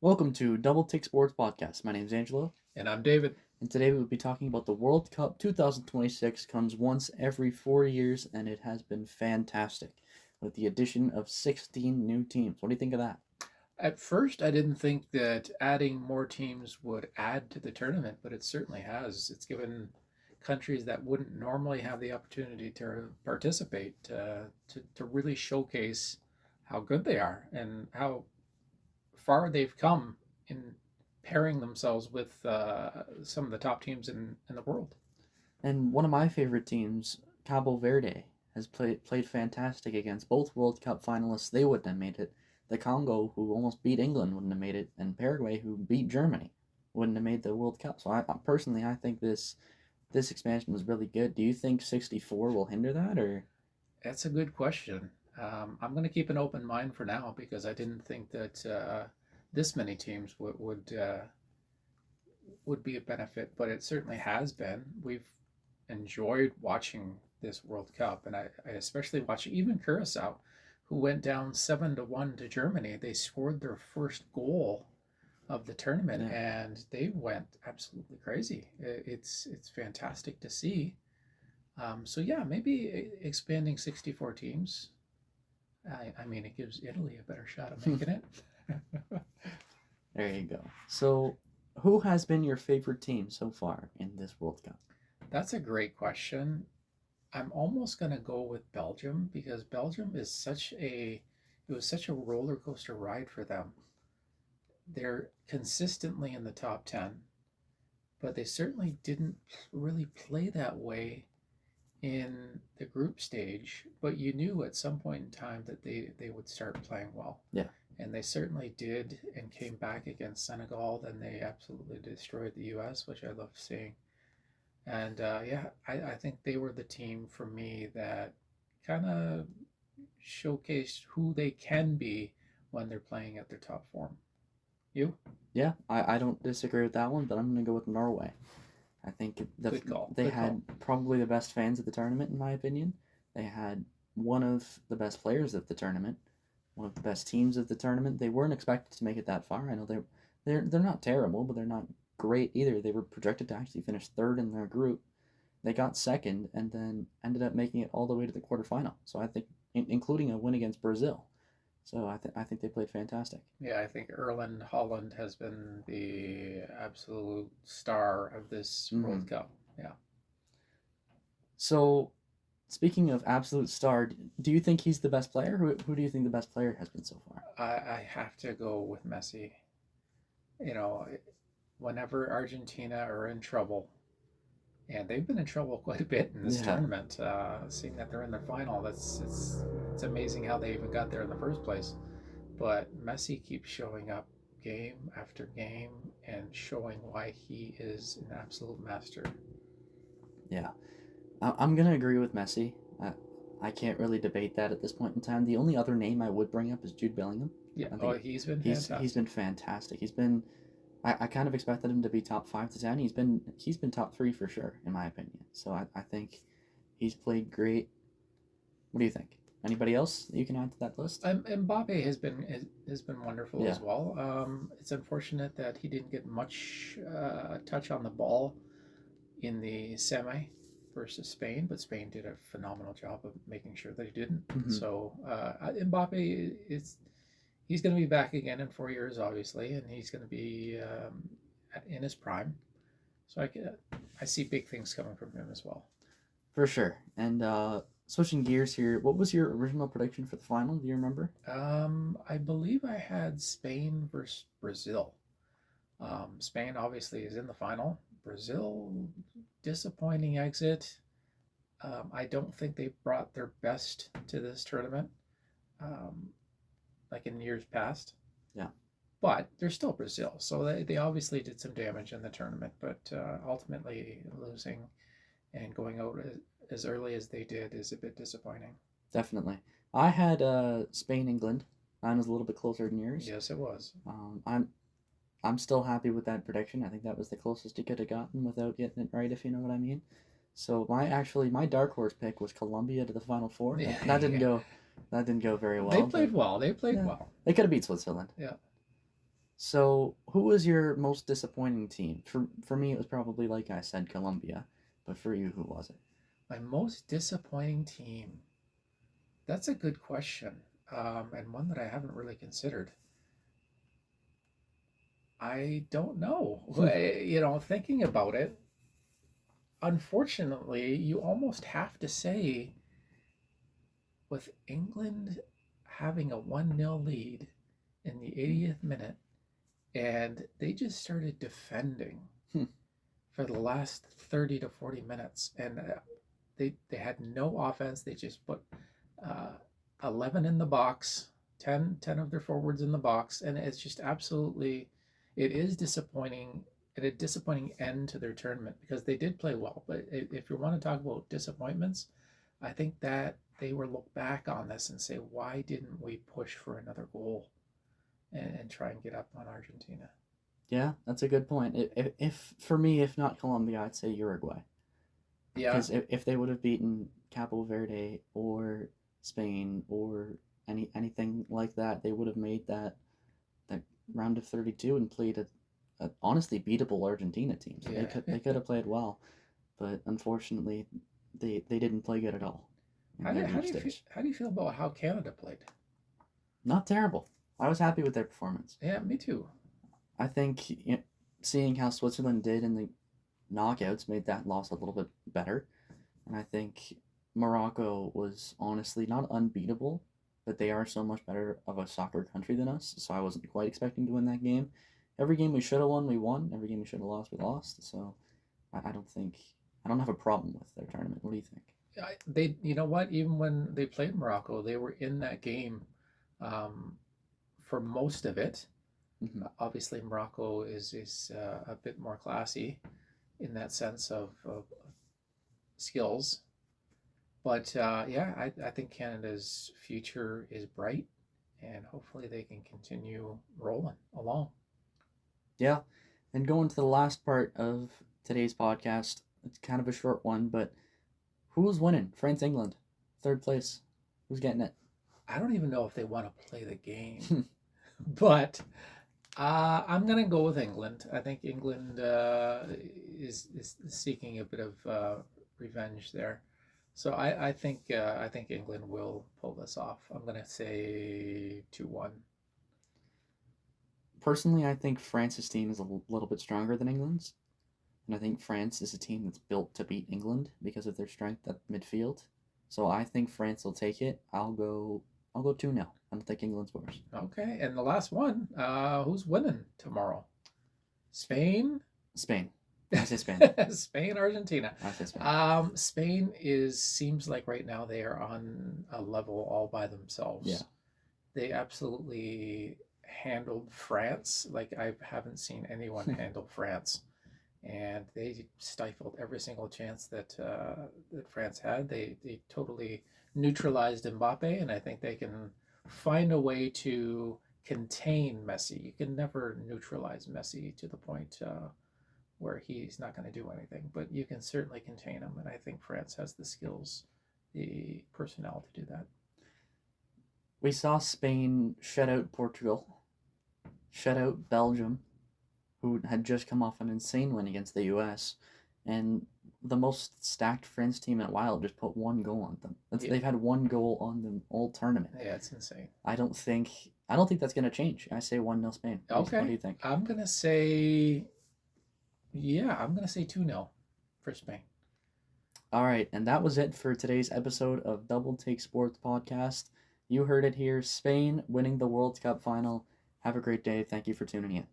Welcome to Double Tick Sports Podcast. My name is Angelo, And I'm David. and today we will be talking about the World Cup 2026. Comes once every 4 years, and it has been fantastic with the addition of 16 new teams. What do you think of that? At first, I didn't think that adding more teams would add to the tournament, but it certainly has. It's given countries that wouldn't normally have the opportunity to participate to really showcase how good they are and how far they've come in pairing themselves with some of the top teams in the world. And one of my favorite teams, Cabo Verde, has played fantastic against both World Cup finalists. They wouldn't have made it. The Congo, who almost beat England, wouldn't have made it, and Paraguay, who beat Germany, wouldn't have made the World Cup. So I think this expansion was really good. Do you think 64 will hinder that, or? That's a good question. I'm going to keep an open mind for now because I didn't think that this many teams would be a benefit, but it certainly has been. We've enjoyed watching this World Cup, and I especially watch even Curacao, who went down 7-1 to Germany. They scored their first goal of the tournament, Yeah. and they went absolutely crazy. It's fantastic to see. So yeah, maybe expanding 64 teams. I mean, it gives Italy a better shot of making it. There you go. So, who has been your favorite team so far in this World Cup? That's a great question. I'm almost gonna go with Belgium because Belgium is it was such a roller coaster ride for them. They're consistently in the top 10, but they certainly didn't really play that way in the group stage, but you knew at some point in time that they would start playing well. Yeah. And they certainly did and came back against Senegal. Then they absolutely destroyed the US, which I love seeing. And yeah, I think they were the team for me that kind of showcased who they can be when they're playing at their top form. You? Yeah, I don't disagree with that one, but I'm going to go with Norway. I think Good call. they Good call. had probably the best fans of the tournament, in my opinion. They had one of the best players of the tournament, one of the best teams of the tournament. They weren't expected to make it that far. I know they're not terrible, but they're not great either. They were projected to actually finish third in their group. They got second and then ended up making it all the way to the quarterfinal. So I think, including a win against Brazil. So I think they played fantastic. Yeah, I think Erland Holland has been the absolute star of this Mm-hmm. World Cup. Yeah. So, speaking of absolute star, do you think he's the best player? Who do you think the best player has been so far? I have to go with Messi. You know, whenever Argentina are in trouble, and they've been in trouble quite a bit in this Yeah, tournament, seeing that they're in the final, it's amazing how they even got there in the first place. But Messi keeps showing up game after game and showing why he is an absolute master. yeah. I'm gonna agree with Messi. I can't really debate that at this point in time. The only other name I would bring up is Jude Bellingham. Yeah, I oh, think he's been he's fantastic. been fantastic. I kind of expected him to be top 5 to 10. He's been top three for sure, in my opinion. So I think he's played great. What do you think? Anybody else that you can add to that list? Mbappe has been wonderful Yeah, as well. It's unfortunate that he didn't get much touch on the ball in the semi versus Spain, but Spain did a phenomenal job of making sure that he didn't. hmm So Mbappe is he's going to be back again in 4 years, obviously, and he's going to be in his prime. So I see big things coming from him as well. for sure. And switching gears here, what was your original prediction for the final? Do you remember? I believe I had Spain versus Brazil. Spain obviously is in the final. Brazil, disappointing exit. I don't think they brought their best to this tournament, um, like in years past. Yeah. But they're still Brazil, so they obviously did some damage in the tournament. But ultimately, losing and going out as early as they did is a bit disappointing. Definitely. I had Spain, England. Mine was a little bit closer than yours. Yes, it was. Um, I'm I'm still happy with that prediction. I think that was the closest he could have gotten without getting it right, if you know what I mean. So my dark horse pick was Colombia to the Final Four. Yeah, That didn't yeah. go that didn't go very They well, but played well. They played yeah, well. they could have beat Switzerland. Yeah. So, who was your most disappointing team? For me, it was probably, like I said, Colombia. But for you, who was it? My most disappointing team. That's a good question, and one that I haven't really considered. I don't know. Thinking about it, unfortunately, you almost have to say with England having a 1-0 lead in the 80th minute, and they just started defending Hmm. for the last 30 to 40 minutes, and they had no offense. They just put uh, 11 in the box, 10 of their forwards in the box, and it's just absolutely, it is disappointing and a disappointing end to their tournament because they did play well. But if you want to talk about disappointments, I think that they were look back on this and say, why didn't we push for another goal and try and get up on Argentina? Yeah, that's a good point. If for me, if not Colombia, I'd say Uruguay. Yeah, Because if they would have beaten Cabo Verde or Spain or anything like that, they would have made that round of 32 and played a honestly beatable Argentina team. So yeah. they could have played well, but unfortunately, they didn't play good at all in their group stage. How do you feel about how Canada played? Not terrible. I was happy with their performance. Yeah, me too. I think seeing how Switzerland did in the knockouts made that loss a little bit better. And I think Morocco was honestly not unbeatable, but they are so much better of a soccer country than us. So I wasn't quite expecting to win that game. Every game we should have won, we won. Every game we should have lost, we lost. So I don't think I don't have a problem with their tournament. What do you think? They, you know what? Even when they played Morocco, they were in that game um, for most of it. Mm-hmm. Obviously, Morocco is a bit more classy in that sense of skills. But yeah, I think Canada's future is bright, and hopefully they can continue rolling along. Yeah, and going to the last part of today's podcast, it's kind of a short one, but who's winning? France, England, third place. Who's getting it? I don't even know if they want to play the game, but I'm gonna go with England. I think England is seeking a bit of revenge there. So I think England will pull this off. I'm gonna say 2-1. Personally, I think France's team is a little bit stronger than England's. And I think France is a team that's built to beat England because of their strength at midfield. So I think France will take it. I'll go 2-0. I don't think England scores. Okay, and the last one. Who's winning tomorrow? Spain. Spain. I say Spain. Spain, Argentina. I say Spain. Spain is seems like right now they are on a level all by themselves. Yeah. They absolutely handled France like I haven't seen anyone handle France, and they stifled every single chance that France had. They totally neutralized Mbappe, and I think they can find a way to contain Messi. You can never neutralize Messi to the point where he's not going to do anything, but you can certainly contain him, and I think France has the skills, the personnel to do that. We saw Spain shut out Portugal, shut out Belgium, who had just come off an insane win against the US, and the most stacked France team in a while just put one goal on them. Yeah. They've had one goal on them all tournament. Yeah, it's insane. I don't think that's gonna change. I say 1-0 Spain. Okay. What do you think? I'm gonna say 2-0 for Spain. All right, and that was it for today's episode of Double Take Sports Podcast. You heard it here, Spain winning the World Cup final. Have a great day. Thank you for tuning in.